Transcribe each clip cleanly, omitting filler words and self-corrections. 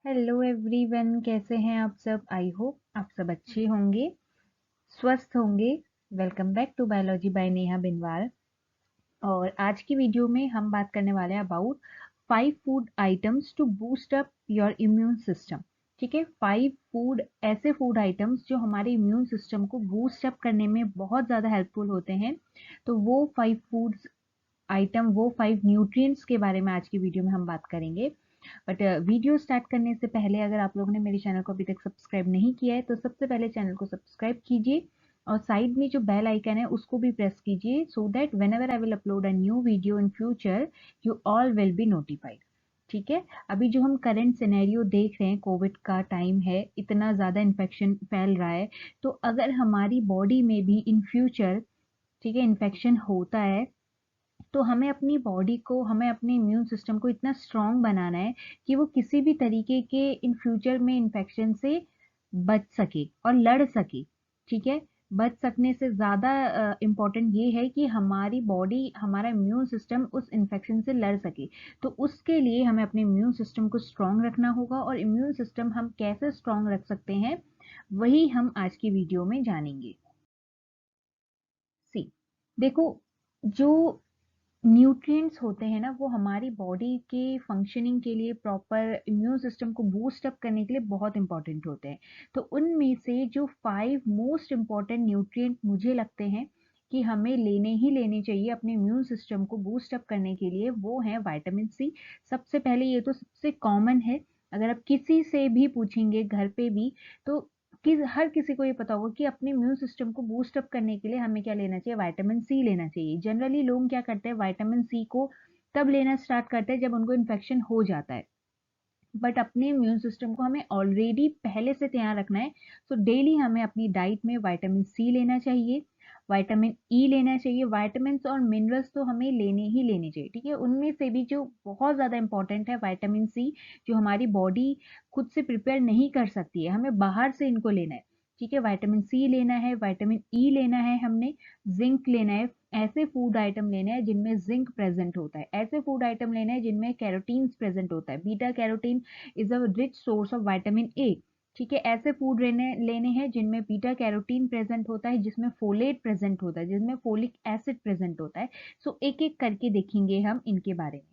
Hello everyone, कैसे हैं आप सब। आई होप आप सब अच्छे होंगे, स्वस्थ होंगे। Welcome back to biology by Neha Binwal. और आज की वीडियो में हम बात करने वाले हैं about 5 food items to boost up your immune system. ठीक है, 5 फूड ऐसे फूड आइटम्स जो हमारे इम्यून सिस्टम को बूस्ट अप करने में बहुत ज़्यादा हेल्पफुल होते हैं। तो वो 5 फूड आइटम, वो 5 न्यूट्रिएंट्स के बारे में आज की वीडियो में हम बात करेंगे। बट वीडियो स्टार्ट करने से पहले अगर आप लोगों ने मेरे चैनल को अभी तक सब्सक्राइब नहीं किया है तो सबसे पहले चैनल को सब्सक्राइब कीजिए और साइड में जो बेल आइकन है उसको भी प्रेस कीजिए, so that when ever I will upload a new video in future you all will be notified. ठीक है, अभी जो हम करंट सिनेरियो देख रहे हैं, कोविड का टाइम है, इतना ज़्यादा इन्फेक्शन फैल रहा है। तो अगर हमारी बॉडी में भी इन फ्यूचर, ठीक है, इन्फेक्शन होता है तो हमें अपनी बॉडी को, हमें अपने इम्यून सिस्टम को इतना स्ट्रांग बनाना है कि वो किसी भी तरीके के इन फ्यूचर में इन्फेक्शन से बच सके और लड़ सके। ठीक है, बच सकने से ज़्यादा इम्पोर्टेंट ये है कि हमारी बॉडी, हमारा इम्यून सिस्टम उस इन्फेक्शन से लड़ सके। तो उसके लिए हमें अपने इम्यून सिस्टम को स्ट्रांग रखना होगा, और इम्यून सिस्टम हम कैसे स्ट्रांग रख सकते हैं वही हम आज की वीडियो में जानेंगे। सी, देखो, जो न्यूट्रिएंट्स होते हैं ना, वो हमारी बॉडी के फंक्शनिंग के लिए, प्रॉपर इम्यून सिस्टम को बूस्ट अप करने के लिए बहुत इंपॉर्टेंट होते हैं। तो उनमें से जो 5 मोस्ट इम्पॉर्टेंट न्यूट्रिएंट मुझे लगते हैं कि हमें लेने चाहिए अपने इम्यून सिस्टम को बूस्ट अप करने के लिए, वो है विटामिन सी। सबसे पहले, ये तो सबसे कॉमन है, अगर आप किसी से भी पूछेंगे घर पे भी, तो हर किसी को ये पता होगा कि अपने इम्यून सिस्टम को बूस्ट अप करने के लिए हमें क्या लेना चाहिए, विटामिन सी लेना चाहिए। जनरली लोग क्या करते हैं, विटामिन सी को तब लेना स्टार्ट करते हैं जब उनको इन्फेक्शन हो जाता है। बट अपने इम्यून सिस्टम को हमें ऑलरेडी पहले से तैयार रखना है। सो डेली हमें अपनी डाइट में विटामिन सी लेना चाहिए, विटामिन ई लेना चाहिए। विटामिन और मिनरल्स तो हमें लेने ही लेने चाहिए। ठीक है, उनमें से भी जो बहुत ज़्यादा इंपॉर्टेंट है विटामिन सी, जो हमारी बॉडी खुद से प्रिपेयर नहीं कर सकती है, हमें बाहर से इनको लेना है। ठीक है, विटामिन सी लेना है, विटामिन ई लेना है, हमने जिंक लेना है। ऐसे फूड आइटम लेने हैं जिनमें जिंक प्रेजेंट होता है, ऐसे फूड आइटम लेने हैं जिनमें कैरोटीन्स प्रेजेंट होता है। Beta carotene is a rich source of vitamin A. ठीक है, ऐसे फूड लेने लेने हैं जिनमें बीटा कैरोटीन प्रेजेंट होता है, जिसमें फोलेट प्रेजेंट होता है, जिसमें फोलिक एसिड प्रेजेंट होता है। सो एक एक करके देखेंगे हम इनके बारे में।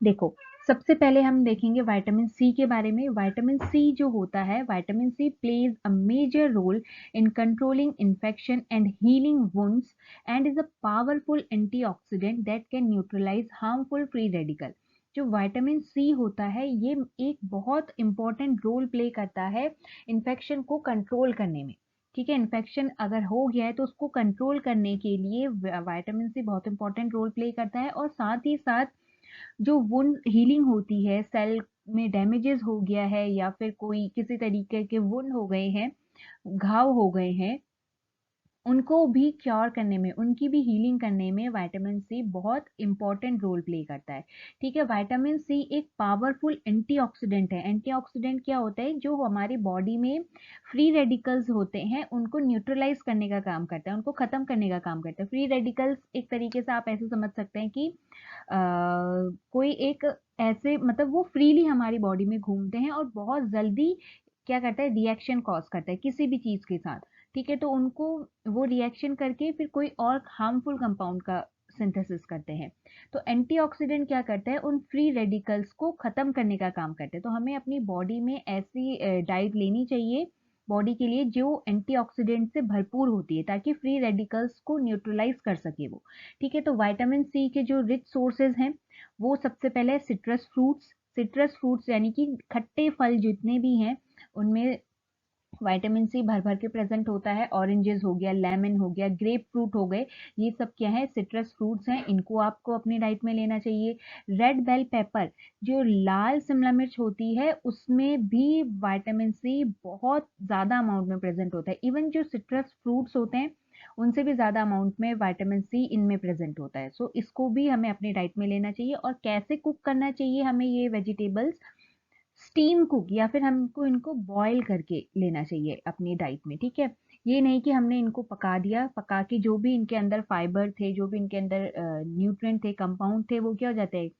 देखो, सबसे पहले हम देखेंगे विटामिन सी के बारे में। विटामिन सी जो होता है, vitamin C plays a major role in controlling infection and healing wounds and is a powerful antioxidant that can neutralise harmful free radical. जो विटामिन सी होता है, ये एक बहुत इंपॉर्टेंट रोल प्ले करता है इन्फेक्शन को कंट्रोल करने में। ठीक है, इन्फेक्शन अगर हो गया है तो उसको कंट्रोल करने के लिए विटामिन सी बहुत इंपॉर्टेंट रोल प्ले करता है। और साथ ही साथ जो वुंड हीलिंग होती है, सेल में डैमेजेस हो गया है या फिर कोई किसी तरीके के वुंड हो गए हैं, घाव हो गए हैं, उनको भी क्योर करने में, उनकी भी हीलिंग करने में विटामिन सी बहुत इंपॉर्टेंट रोल प्ले करता है। ठीक है, विटामिन सी एक पावरफुल एंटीऑक्सीडेंट है। एंटीऑक्सीडेंट क्या होता है, जो हमारी बॉडी में फ्री रेडिकल्स होते हैं उनको न्यूट्रलाइज करने का काम करता है, उनको खत्म करने का काम करता है। फ्री रेडिकल्स एक तरीके से आप ऐसे समझ सकते हैं कि कोई एक ऐसे, मतलब वो फ्रीली हमारी बॉडी में घूमते हैं और बहुत जल्दी क्या करता है, रिएक्शन कॉज करता है किसी भी चीज के साथ। ठीक है, तो उनको वो रिएक्शन करके फिर कोई और हार्मफुल कंपाउंड का सिंथेसिस करते हैं। तो एंटीऑक्सीडेंट क्या करता है, उन फ्री रेडिकल्स को खत्म करने का काम करते हैं। तो हमें अपनी बॉडी में ऐसी डाइट लेनी चाहिए बॉडी के लिए जो एंटीऑक्सीडेंट से भरपूर होती है, ताकि फ्री रेडिकल्स को न्यूट्रलाइज कर सके वो। ठीक है, तो विटामिन सी के जो रिच सोर्सेज हैं, वो सबसे पहले सिट्रस फ्रूट्स। सिट्रस फ्रूट्स यानी कि खट्टे फल जितने भी हैं, उनमें विटामिन सी भर भर के प्रेजेंट होता है। ऑरेंजेस हो गया, लेमन हो गया, ग्रेप फ्रूट हो गए, ये सब क्या है, सिट्रस फ्रूट्स हैं, इनको आपको अपनी डाइट में लेना चाहिए। रेड बेल पेपर, जो लाल शिमला मिर्च होती है, उसमें भी विटामिन सी बहुत ज़्यादा अमाउंट में प्रेजेंट होता है। इवन जो सिट्रस फ्रूट्स होते हैं उनसे भी ज़्यादा अमाउंट में विटामिन सी इनमें प्रेजेंट होता है। सो इसको भी हमें अपनी डाइट में लेना चाहिए। और कैसे कुक करना चाहिए हमें ये वेजिटेबल्स, स्टीम कुक, या फिर हमको इनको बॉईल करके लेना चाहिए अपनी डाइट में। ठीक है, ये नहीं कि हमने इनको पका दिया, पका के जो भी इनके अंदर फाइबर थे, जो भी इनके अंदर न्यूट्रिएंट थे, कंपाउंड थे, वो क्या हो जाते हैं,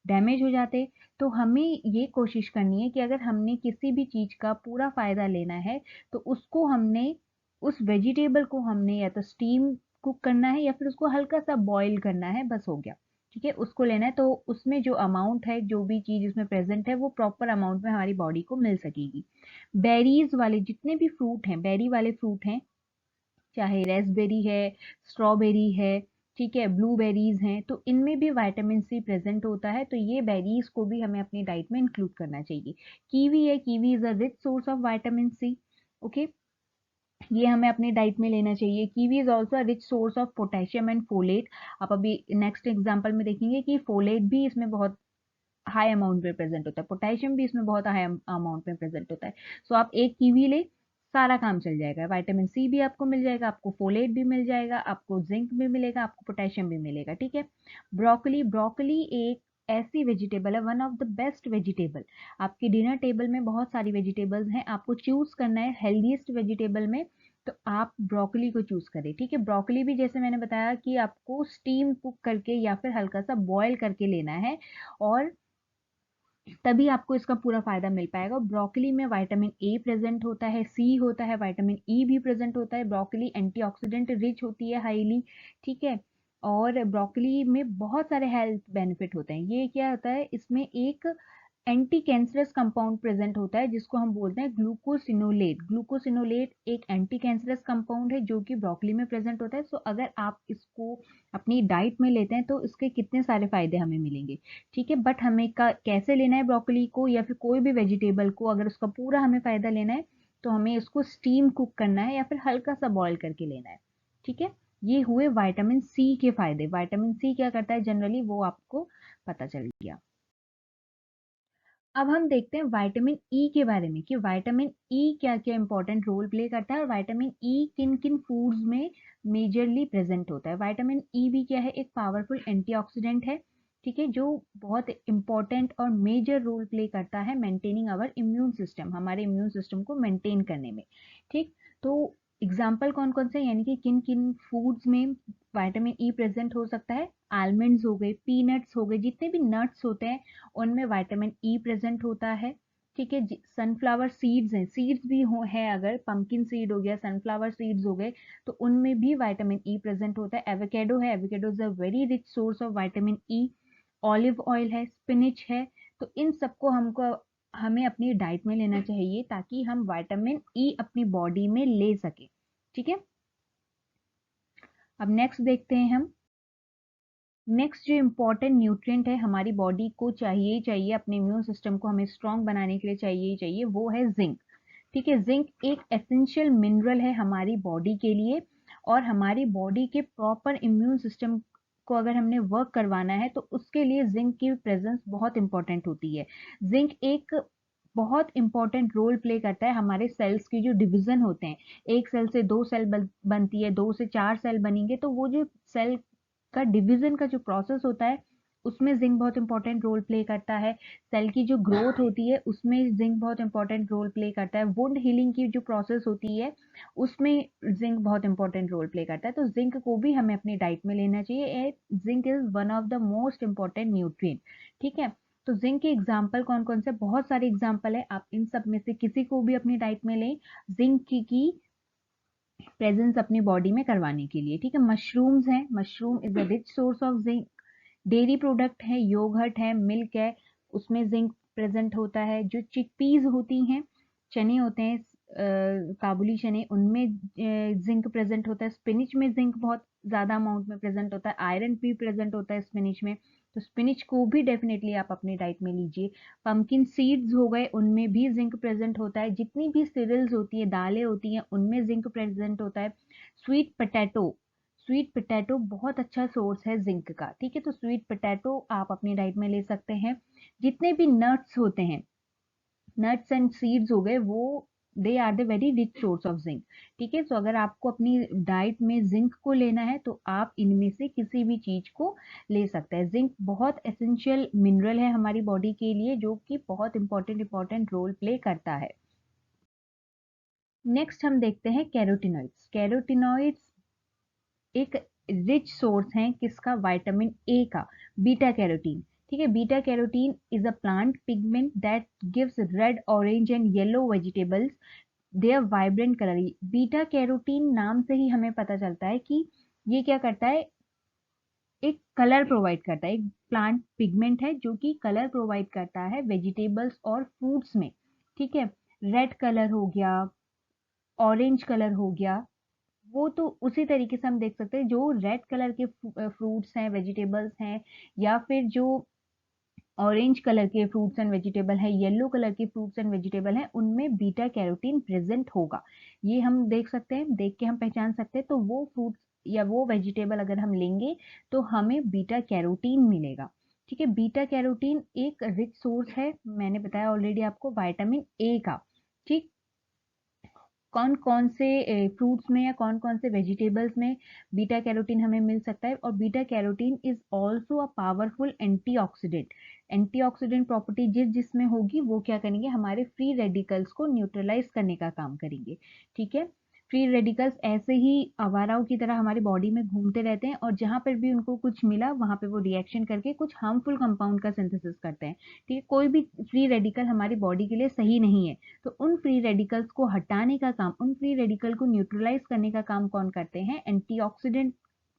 डैमेज हो जाते। तो हमें ये कोशिश करनी है कि अगर हमने किसी भी चीज़ का पूरा फ़ायदा लेना है तो उसको हमने उस वेजिटेबल को हमने या तो स्टीम कुक करना है या फिर उसको हल्का सा बॉईल करना है, बस हो गया। ठीक है, उसको लेना है तो उसमें जो अमाउंट है, जो भी चीज़ उसमें प्रेज़ेंट है वो प्रॉपर अमाउंट में हमारी बॉडी को मिल सकेगी। बेरीज़ वाले जितने भी फ्रूट हैं, बेरी वाले फ्रूट हैं, चाहे रेस्पबेरी है, स्ट्रॉबेरी है, ठीक है, ब्लूबेरीज हैं, तो इनमें भी विटामिन सी प्रेजेंट होता है, तो ये बेरीज को भी हमें अपनी डाइट में इंक्लूड करना चाहिए। कीवी है, kiwi is a rich source of vitamin C. Okay, ये हमें अपनी डाइट में लेना चाहिए। Kiwi is also rich source of potassium and folate. आप अभी नेक्स्ट एग्जाम्पल में देखेंगे कि फोलेट भी इसमें बहुत हाई अमाउंट में प्रेजेंट होता है, पोटेशियम भी इसमें बहुत हाई अमाउंट में प्रेजेंट होता है। सो आप एक कीवी ले, सारा काम चल जाएगा, विटामिन सी भी आपको मिल जाएगा, आपको फोलेट भी मिल जाएगा, आपको जिंक भी मिलेगा, आपको पोटेशियम भी मिलेगा। ठीक है, ब्रोकली, ब्रोकली एक ऐसी वेजिटेबल है, one of the best vegetable. आपके डिनर टेबल में बहुत सारी वेजिटेबल्स हैं, आपको चूज करना है हेल्दीएस्ट वेजिटेबल में, तो आप ब्रोकली को चूज करें। ठीक है, ब्रोकली भी जैसे मैंने बताया कि आपको स्टीम कुक करके या फिर हल्का सा बॉयल करके लेना है, और तभी आपको इसका पूरा फायदा मिल पाएगा। ब्रोकली में विटामिन ए प्रेजेंट होता है, सी होता है, विटामिन ई भी प्रेजेंट होता है। ब्रोकली एंटीऑक्सीडेंट रिच होती है हाईली। ठीक है, और ब्रोकली में बहुत सारे हेल्थ बेनिफिट होते हैं। ये क्या होता है, इसमें एक एंटी कैंसरस कंपाउंड प्रेजेंट होता है जिसको हम बोलते हैं ग्लूकोसिनोलेट। ग्लूकोसिनोलेट एक एंटी कैंसरस कंपाउंड है जो कि ब्रोकली में प्रेजेंट होता है। सो अगर आप इसको अपनी डाइट में लेते हैं तो इसके कितने सारे फायदे हमें मिलेंगे। ठीक है, बट हमें कैसे लेना है ब्रोकली को या फिर कोई भी वेजिटेबल को, अगर उसका पूरा हमें फायदा लेना है तो हमें इसको स्टीम कुक करना है या फिर हल्का सा बॉईल करके लेना है। ठीक है, ये हुए विटामिन सी के फायदे। विटामिन सी क्या करता है जनरली, वो आपको पता चल गया। अब हम देखते हैं विटामिन ई के बारे में कि विटामिन ई क्या क्या इंपॉर्टेंट रोल प्ले करता है और विटामिन ई किन किन फूड्स में मेजरली प्रेजेंट होता है। विटामिन ई भी क्या है, एक पावरफुल एंटीऑक्सीडेंट है। ठीक है, जो बहुत इंपॉर्टेंट और मेजर रोल प्ले करता है मेंटेनिंग आवर इम्यून सिस्टम, हमारे इम्यून सिस्टम को मेंटेन करने में। ठीक, तो एग्जाम्पल कौन कौन से, यानी कि किन किन फूड्स में विटामिन ई प्रेजेंट हो सकता है। आलमंड्स हो गए, पीनट्स हो गए, जितने भी नट्स होते हैं उनमें विटामिन ई प्रेजेंट होता है। ठीक है, सनफ्लावर सीड्स हैं, सीड्स भी हो है, अगर पंकिन सीड हो गया, सनफ्लावर सीड्स हो गए, तो उनमें भी विटामिन ई प्रेजेंट होता है। एवोकेडो है, avocado is a very rich source of vitamin E. Olive oil है, स्पिनिच है, तो इन सबको हमको हमें अपनी डाइट में लेना चाहिए ताकि हम विटामिन ई अपनी बॉडी में ले सके। ठीक है, अब नेक्स्ट देखते हैं हम। नेक्स्ट जो इम्पोर्टेंट न्यूट्रिएंट है हमारी बॉडी को चाहिए ही चाहिए, अपने इम्यून सिस्टम को हमें स्ट्रांग बनाने के लिए चाहिए ही चाहिए, वो है जिंक। ठीक है, जिंक एक एसेंशियल मिनरल है हमारी बॉडी के लिए, और हमारी बॉडी के प्रॉपर इम्यून सिस्टम को अगर हमने वर्क करवाना है तो उसके लिए जिंक की प्रेजेंस बहुत इंपॉर्टेंट होती है। जिंक एक बहुत इंपॉर्टेंट रोल प्ले करता है हमारे सेल्स की जो डिवीजन होते हैं। एक सेल से दो सेल बनती है, दो से चार सेल बनेंगे, तो वो जो सेल का डिवीजन का जो प्रोसेस होता है उसमें जिंक बहुत इंपॉर्टेंट रोल प्ले करता है। सेल की जो ग्रोथ होती है उसमें जिंक बहुत इंपॉर्टेंट रोल प्ले करता है। वुंड हीलिंग की जो प्रोसेस होती है उसमें जिंक बहुत इंपॉर्टेंट रोल प्ले करता है, तो जिंक को भी हमें अपनी डाइट में लेना चाहिए। Zinc is one of the most important nutrient. ठीक है, तो जिंक के एग्जाम्पल कौन कौन से, बहुत सारे एग्जाम्पल है, आप इन सब में से किसी को भी अपनी डाइट में लें जिंक की प्रेजेंस अपनी बॉडी में करवाने के लिए। ठीक है, मशरूम्स हैं, mushroom is a rich source of zinc. Dairy product है, योगर्ट है, मिल्क है, उसमें जिंक प्रेजेंट होता है। जो चिकपीज होती हैं, चने होते हैं, काबुली चने, उनमें जिंक प्रेजेंट होता है। स्पिनिच में जिंक बहुत ज़्यादा अमाउंट में प्रेजेंट होता है, आयरन भी प्रेजेंट होता है स्पिनिच में, तो स्पिनिच को भी डेफिनेटली आप अपनी डाइट में लीजिए। पंकिन सीड्स हो गए, उनमें भी जिंक प्रेजेंट होता है। जितनी भी सीरियल्स होती है, दालें होती हैं, उनमें जिंक प्रेजेंट होता है। स्वीट पोटैटो, स्वीट पोटैटो बहुत अच्छा सोर्स है जिंक का। ठीक है, तो स्वीट पोटैटो आप अपनी डाइट में ले सकते हैं। जितने भी नट्स होते हैं, नट्स एंड सीड्स हो गए, वो they are the very rich source of zinc. ठीक है, तो अगर आपको अपनी डाइट में जिंक को लेना है तो आप इनमें से किसी भी चीज को ले सकते हैं। जिंक बहुत एसेंशियल मिनरल है हमारी बॉडी के लिए, जो कि बहुत इंपॉर्टेंट रोल प्ले करता है। नेक्स्ट हम देखते हैं कैरोटिनॉइड्स। कैरोटिनॉइड्स एक रिच सोर्स है किसका, विटामिन ए का, बीटा कैरोटीन। ठीक है। Beta carotene is a plant pigment that gives red, orange and yellow vegetables their vibrant colour. Beta carotene नाम से ही हमें पता चलता है कि ये क्या करता है, एक कलर प्रोवाइड करता है, एक प्लांट पिगमेंट है जो कि कलर प्रोवाइड करता है वेजिटेबल्स और फ्रूट्स में। ठीक है। रेड कलर हो गया, ऑरेंज कलर हो गया, वो तो उसी तरीके से हम देख सकते हैं जो रेड कलर के फ्रूट्स हैं, वेजिटेबल्स हैं, या फिर जो ऑरेंज कलर के फ्रूट्स एंड वेजिटेबल है, येलो कलर के फ्रूट्स एंड वेजिटेबल है, उनमें बीटा कैरोटीन प्रेजेंट होगा। ये हम देख सकते हैं, देख के हम पहचान सकते हैं। तो वो फ्रूट्स या वो वेजिटेबल अगर हम लेंगे तो हमें बीटा कैरोटीन मिलेगा। ठीक है। बीटा कैरोटीन एक रिच सोर्स है, मैंने बताया ऑलरेडी आपको, विटामिन ए का। ठीक। कौन कौन से फ्रूट्स में या कौन कौन से वेजिटेबल्स में बीटा कैरोटीन हमें मिल सकता है। और beta carotene is also a powerful antioxidant. Antioxidant property जिसमें होगी वो क्या करेंगे, हमारे फ्री रेडिकल्स को न्यूट्रलाइज करने का काम करेंगे। ठीक है। फ्री रेडिकल्स ऐसे ही आवाराओं की तरह हमारी बॉडी में घूमते रहते हैं, और जहां पर भी उनको कुछ मिला वहां पे वो रिएक्शन करके कुछ हार्मफुल कंपाउंड का सिंथेसिस करते हैं। ठीक है। कोई भी फ्री रेडिकल हमारी बॉडी के लिए सही नहीं है, तो उन फ्री रेडिकल्स को हटाने का काम, उन फ्री रेडिकल को न्यूट्रलाइज करने का काम कौन करते हैं, एंटीऑक्सीडेंट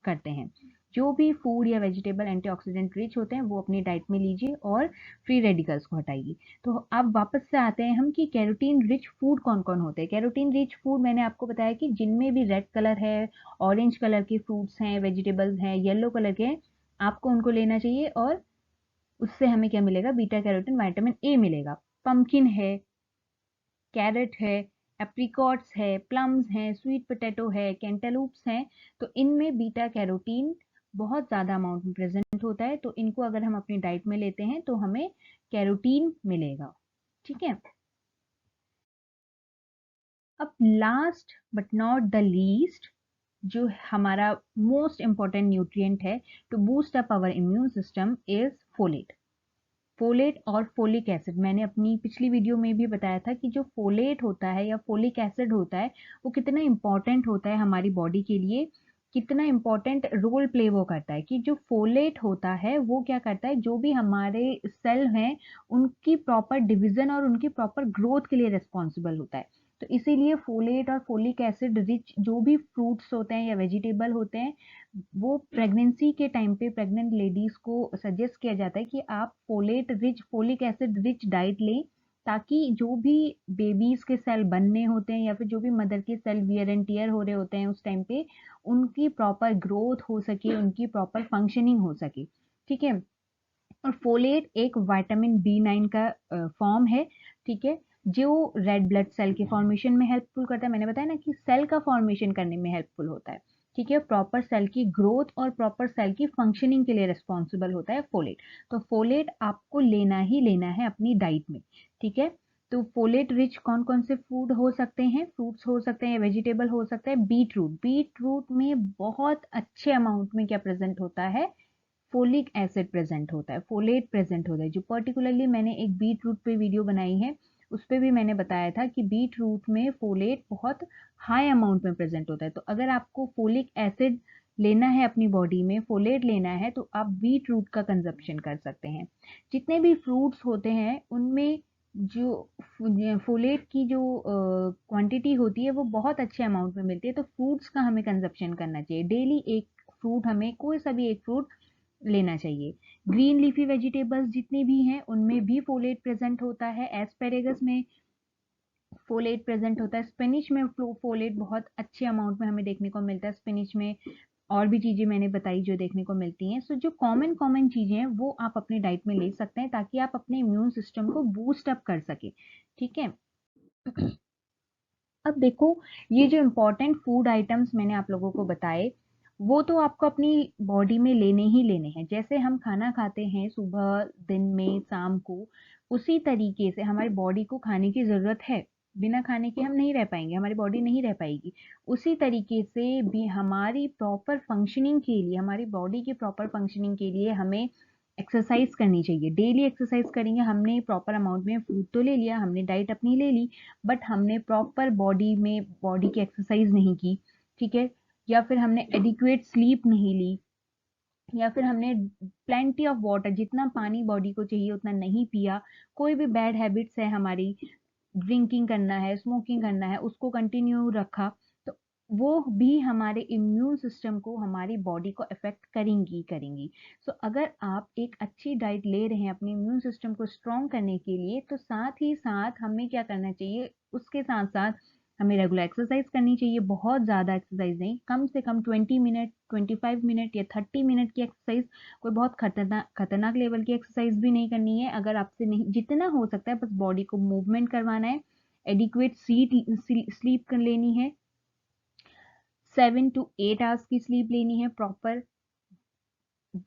करते हैं। जो भी फूड या वेजिटेबल एंटीऑक्सीडेंट रिच होते हैं वो अपनी डाइट में लीजिए और फ्री रेडिकल्स को हटाइए। तो अब वापस से आते हैं हम कि कैरोटीन रिच फूड कौन कौन होते हैं। कैरोटीन रिच फूड मैंने आपको बताया कि जिनमें भी रेड कलर है, ऑरेंज कलर के फ्रूट्स हैं, वेजिटेबल्स हैं, येलो कलर के हैं, आपको उनको लेना चाहिए और उससे हमें क्या मिलेगा, बीटा कैरोटीन, विटामिन ए मिलेगा। पंपकिन है, कैरेट है, एप्रिकॉट्स है, प्लम्स हैं, स्वीट पोटैटो है, कैंटेलूप्स हैं, तो इनमें बीटा कैरोटीन बहुत ज़्यादा अमाउंट में प्रेजेंट होता है। तो इनको अगर हम अपनी डाइट में लेते हैं तो हमें कैरोटीन मिलेगा। ठीक है। अब last but not the least, जो हमारा मोस्ट इंपॉर्टेंट न्यूट्रिएंट है to boost up our immune system is folate. Folate और फोलिक एसिड, मैंने अपनी पिछली वीडियो में भी बताया था कि जो फोलेट होता है या फोलिक एसिड होता है वो कितना इंपॉर्टेंट होता है हमारी बॉडी के लिए, कितना इंपॉर्टेंट रोल प्ले वो करता है। कि जो फोलेट होता है वो क्या करता है, जो भी हमारे सेल हैं उनकी प्रॉपर डिवीजन और उनकी प्रॉपर ग्रोथ के लिए रिस्पॉन्सिबल होता है। तो इसीलिए फोलेट और फोलिक एसिड रिच जो भी फ्रूट्स होते हैं या वेजिटेबल होते हैं, वो प्रेगनेंसी के टाइम पे प्रेग्नेंट लेडीज को सजेस्ट किया जाता है कि आप folate rich, folic acid rich diet लें, ताकि जो भी बेबीज के सेल बनने होते हैं या फिर जो भी मदर के सेल वियर एंड टीयर हो रहे होते हैं उस टाइम पे, उनकी प्रॉपर ग्रोथ हो सके, उनकी प्रॉपर फंक्शनिंग हो सके। ठीक है। और फोलेट एक विटामिन बी9 का फॉर्म है। ठीक है। जो रेड ब्लड सेल के फॉर्मेशन में हेल्पफुल करता है, मैंने बताया ना कि सेल का फॉर्मेशन करने में हेल्पफुल होता है। ठीक है। प्रॉपर सेल की ग्रोथ और प्रॉपर सेल की फंक्शनिंग के लिए रिस्पॉन्सिबल होता है फोलेट। तो फोलेट आपको लेना ही लेना है अपनी डाइट में। ठीक है। तो फोलेट रिच कौन कौन से फूड हो सकते हैं, फ्रूट्स हो सकते हैं, वेजिटेबल हो सकता है। बीट रूट, बीट रूट में बहुत अच्छे अमाउंट में क्या प्रेजेंट होता है, फोलिक एसिड प्रेजेंट होता है, फोलेट प्रेजेंट होता है। जो पर्टिकुलरली मैंने एक बीट रूट पे वीडियो बनाई है उस पर भी मैंने बताया था कि बीट रूट में फोलेट बहुत हाई अमाउंट में प्रेजेंट होता है। तो अगर आपको फोलिक एसिड लेना है अपनी बॉडी में, फोलेट लेना है, तो आप बीट रूट का कंजप्शन कर सकते हैं। जितने भी फ्रूट्स होते हैं उनमें जो फोलेट की जो क्वांटिटी होती है वो बहुत अच्छे अमाउंट में मिलती है। तो फ्रूट्स का हमें कंजप्शन करना चाहिए डेली। एक फ्रूट, हमें कोई सा भी एक फ्रूट लेना चाहिए। ग्रीन लीफी वेजिटेबल्स जितनी भी हैं उनमें भी फोलेट प्रेजेंट होता है। एस्पेरेगस में फोलेट प्रेजेंट होता है। स्पिनिच में फोलेट बहुत अच्छे अमाउंट में हमें देखने को मिलता है। स्पिनिच में और भी चीजें मैंने बताई जो देखने को मिलती हैं। सो जो कॉमन कॉमन चीजें हैं वो आप अपनी डाइट में ले सकते हैं ताकि आप अपने इम्यून सिस्टम को बूस्ट अप कर सके। ठीक है। अब देखो, ये जो इम्पोर्टेंट फूड आइटम्स मैंने आप लोगों को बताए वो तो आपको अपनी बॉडी में लेने ही लेने हैं। जैसे हम खाना खाते हैं सुबह, दिन में, शाम को, उसी तरीके से हमारी बॉडी को खाने की जरूरत है। बिना खाने के हम नहीं रह पाएंगे, हमारी बॉडी नहीं रह पाएगी। उसी तरीके से भी हमारी प्रॉपर फंक्शनिंग के लिए, हमारी बॉडी की प्रॉपर फंक्शनिंग के लिए हमें एक्सरसाइज करनी चाहिए। डेली एक्सरसाइज करेंगे, हमने प्रॉपर अमाउंट में फूड तो ले लिया, हमने डाइट अपनी ले ली, बट हमने प्रॉपर बॉडी में बॉडी की एक्सरसाइज नहीं की। ठीक है। या फिर हमने एडिक्वेट स्लीप नहीं ली, या फिर हमने प्लेंटी ऑफ वाटर, जितना पानी बॉडी को चाहिए उतना नहीं पिया, कोई भी बैड हैबिट्स है हमारी, ड्रिंकिंग करना है, स्मोकिंग करना है, उसको कंटिन्यू रखा, तो वो भी हमारे इम्यून सिस्टम को, हमारी बॉडी को अफेक्ट करेंगी करेंगी। सो अगर आप एक अच्छी डाइट ले रहे हैं अपने इम्यून सिस्टम को स्ट्रॉन्ग करने के लिए, तो साथ ही साथ हमें क्या करना चाहिए, उसके साथ साथ हमें रेगुलर एक्सरसाइज करनी चाहिए। बहुत ज़्यादा एक्सरसाइज नहीं, कम से कम 20 मिनट, 25 मिनट या 30 मिनट की एक्सरसाइज। कोई बहुत खतरनाक खतरनाक लेवल की एक्सरसाइज भी नहीं करनी है। अगर आपसे नहीं, जितना हो सकता है बस बॉडी को मूवमेंट करवाना है। एडिक्वेट स्लीप कर लेनी है, 7 to 8 आवर्स की स्लीप लेनी है। प्रॉपर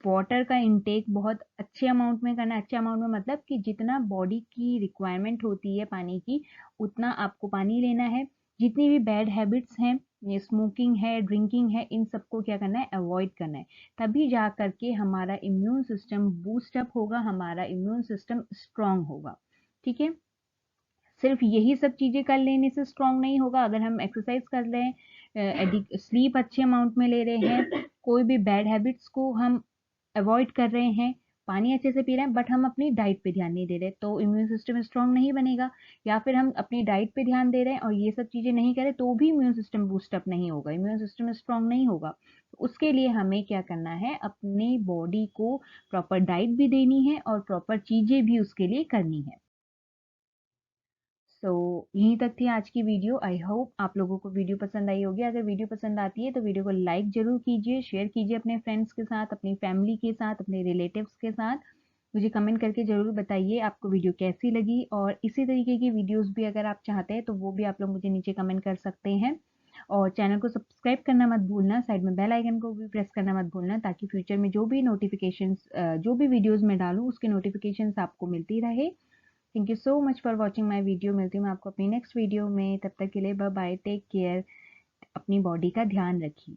वाटर का इंटेक बहुत अच्छे अमाउंट में करना है। अच्छे अमाउंट में मतलब कि जितना बॉडी की रिक्वायरमेंट होती है पानी की, उतना आपको पानी लेना है। जितनी भी बैड हैबिट्स हैं, ये स्मोकिंग है, ड्रिंकिंग है, इन सबको क्या करना है, अवॉइड करना है। तभी जा करके हमारा इम्यून सिस्टम बूस्ट अप होगा, हमारा इम्यून सिस्टम स्ट्रांग होगा। ठीक है, सिर्फ यही सब चीजें कर लेने से स्ट्रांग नहीं होगा। अगर हम एक्सरसाइज कर रहे हैं, स्लीप अच्छे अमाउंट में ले रहे हैं, कोई भी बैड हैबिट्स को हम अवॉइड कर रहे हैं, पानी अच्छे से पी रहे हैं, बट हम अपनी डाइट पे ध्यान नहीं दे रहे, तो इम्यून सिस्टम स्ट्रांग नहीं बनेगा। या फिर हम अपनी डाइट पे ध्यान दे रहे हैं और ये सब चीजें नहीं करें, तो भी इम्यून सिस्टम बूस्ट अप नहीं होगा, इम्यून सिस्टम स्ट्रांग नहीं होगा। उसके लिए हमें क्या करना है, अपनी बॉडी को प्रॉपर डाइट भी देनी है और प्रॉपर चीजें भी उसके लिए करनी है। यहीं तक थी आज की वीडियो। आई होप आप लोगों को वीडियो पसंद आई होगी। अगर वीडियो पसंद आती है तो वीडियो को लाइक जरूर कीजिए, शेयर कीजिए अपने फ्रेंड्स के साथ, अपनी फैमिली के साथ, अपने रिलेटिव्स के साथ। मुझे कमेंट करके ज़रूर बताइए आपको वीडियो कैसी लगी, और इसी तरीके की वीडियोस भी अगर आप चाहते हैं तो वो भी आप लोग मुझे नीचे कमेंट कर सकते हैं। और चैनल को सब्सक्राइब करना मत भूलना, साइड में बेल आइकन को भी प्रेस करना मत भूलना, ताकि फ्यूचर में जो भी नोटिफिकेशंस, जो भी वीडियोस मैं डालूँ उसके नोटिफिकेशंस आपको मिलती रहे। Thank you so much for watching my video. मिलती हूँ मैं आपको अपनी नेक्स्ट वीडियो में, तब तक के लिए बाय बाय, टेक केयर, अपनी बॉडी का ध्यान रखिए।